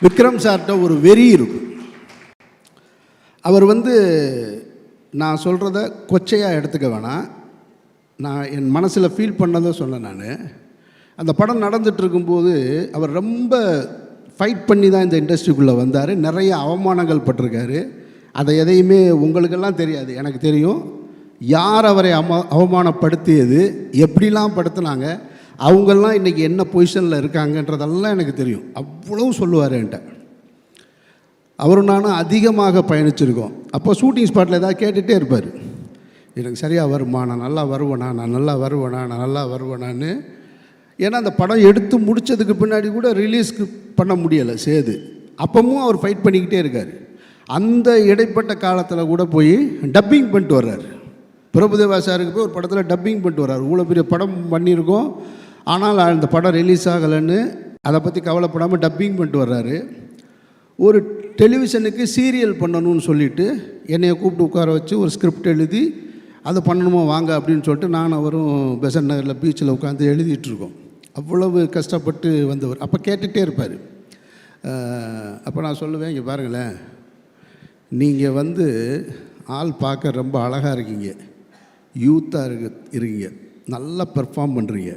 விக்ரம் சார்கிட்ட ஒரு வெறி இருக்கும். அவர் நான் சொல்கிறத கொச்சையாக எடுத்துக்க வேணாம். நான் என் மனசில் ஃபீல் பண்ணதை சொன்னேன். நான் அந்த படம் நடந்துட்டு இருக்கும்போது அவர் ரொம்ப ஃபைட் பண்ணி தான் இந்த இண்டஸ்ட்ரிக்குள்ளே வந்தார். நிறைய அவமானங்கள் பட்டிருக்காரு. அதை எதையுமே உங்களுக்கெல்லாம் தெரியாது, எனக்கு தெரியும். யார் அவரை அவமானப்படுத்தியது, எப்படிலாம் படுத்தினாங்க, அவங்கெல்லாம் இன்றைக்கி என்ன பொசிஷனில் இருக்காங்கன்றதெல்லாம் எனக்கு தெரியும். அவ்வளோ சொல்லுவார் என்கிட்ட. அவரும் நானும் அதிகமாக பயணிச்சிருக்கோம். அப்போ ஷூட்டிங் ஸ்பாட்டில் ஏதாவது கேட்டுகிட்டே இருப்பார், எனக்கு சரியாக வருமா, நான் நல்லா வருவேனா, நான் நல்லா வருவேனா, நான் நல்லா வருவேனான்னு. ஏன்னா அந்த படம் எடுத்து முடித்ததுக்கு பின்னாடி கூட ரிலீஸ்க்கு பண்ண முடியலை சேது. அப்பவும் அவர் ஃபைட் பண்ணிக்கிட்டே இருக்கார். அந்த இடைப்பட்ட காலத்தில் கூட போய் டப்பிங் பண்ணிட்டு வர்றார். பிரபுதேவா சாருக்கு போய் ஒரு படத்தில் டப்பிங் பண்ணிட்டு வர்றார். இவ்வளோ பெரிய படம் பண்ணியிருக்கோம், ஆனால் அந்த படம் ரிலீஸ் ஆகலைன்னு அதை பற்றி கவலைப்படாமல் டப்பிங் பண்ணிட்டு வர்றாரு. ஒரு டெலிவிஷனுக்கு சீரியல் பண்ணணும்னு சொல்லிவிட்டு என்னையை கூப்பிட்டு உட்கார வச்சு ஒரு ஸ்கிரிப்ட் எழுதி அதை பண்ணணுமா வாங்க அப்படின்னு சொல்லிட்டு நான் அவரும் பெசன்ட் நகரில் பீச்சில் உட்காந்து எழுதிட்டுருக்கோம். அவ்வளவு கஷ்டப்பட்டு வந்தவர். அப்போ கேட்டுகிட்டே இருப்பார். அப்போ நான் சொல்லுவேன், இங்கே பாருங்களேன், நீங்கள் ஆள் பார்க்க ரொம்ப அழகாக இருக்கீங்க, யூத்தாக இருக்கீங்க, நல்லா பெர்ஃபார்ம் பண்ணுறீங்க.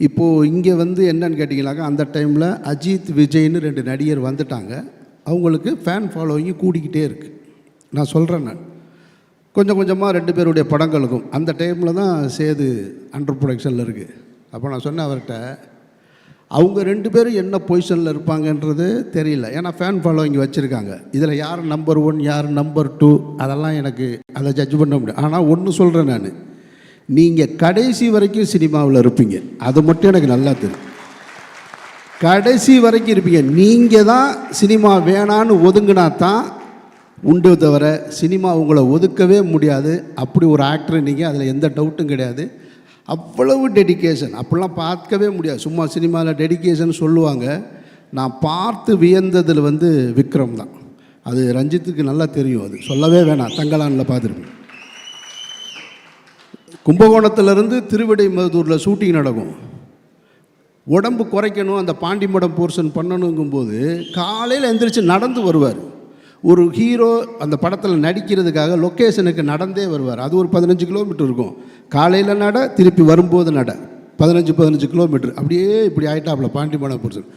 இப்போது இங்கே என்னன்னு கேட்டிங்கனாக்கா, அந்த டைமில் அஜித் விஜய்னு 2 நடிகர் வந்துட்டாங்க. அவங்களுக்கு ஃபேன் ஃபாலோவிங்கு கூடிக்கிட்டே இருக்குது. நான் சொல்கிறேன், நான் கொஞ்சம் கொஞ்சமாக 2 பேருடைய படங்களுக்கும் அந்த டைமில் தான் சேது அண்டர் ப்ரொடக்ஷனில் இருக்குது. அப்போ நான் சொன்னேன் அவர்கிட்ட, அவங்க 2 பேரும் என்ன பொசிஷனில் இருப்பாங்கன்றது தெரியல. ஏன்னா ஃபேன் ஃபாலோவிங் வச்சுருக்காங்க. இதில் யார் நம்பர் 1 யார் நம்பர் 2 அதெல்லாம் எனக்கு அதை ஜட்ஜ் பண்ண முடியும். ஆனால் ஒன்று சொல்கிறேன், நான் நீங்கள் கடைசி வரைக்கும் சினிமாவில் இருப்பீங்க, அது மட்டும் எனக்கு நல்லா தெரியும். கடைசி வரைக்கும் இருப்பீங்க. நீங்கள் தான் சினிமா வேணான்னு ஒதுங்கினா தான் உண்டு, தவிர சினிமா உங்களை ஒதுக்கவே முடியாது. அப்படி ஒரு ஆக்டர் நீங்கள், அதில் எந்த டவுட்டும் கிடையாது. அவ்வளவு டெடிக்கேஷன் அப்படிலாம் பார்க்கவே முடியாது. சும்மா சினிமாவில் டெடிக்கேஷன் சொல்லுவாங்க. நான் பார்த்து வியந்ததில் விக்ரம் தான். அது ரஞ்சித்துக்கு நல்லா தெரியும், அது சொல்லவே வேணாம். தங்கலானில் பார்த்துருப்பேன். கும்பகோணத்திலேருந்து திருவிடைமருதூரில் ஷூட்டிங் நடக்கும். உடம்பு குறைக்கணும், அந்த பாண்டிமடம் போர்ஷன் பண்ணணுங்கும்போது காலையில் எந்திரிச்சு நடந்து வருவார். ஒரு ஹீரோ அந்த படத்தில் நடிக்கிறதுக்காக லொக்கேஷனுக்கு நடந்தே வருவார். அது ஒரு 15 கிலோமீட்டர் இருக்கும். காலையில் நட, திருப்பி வரும்போது நட, 15 கிலோமீட்டர். அப்படியே இப்படி ஆகிட்டாப்புல பாண்டிமடம் போர்ஷன்.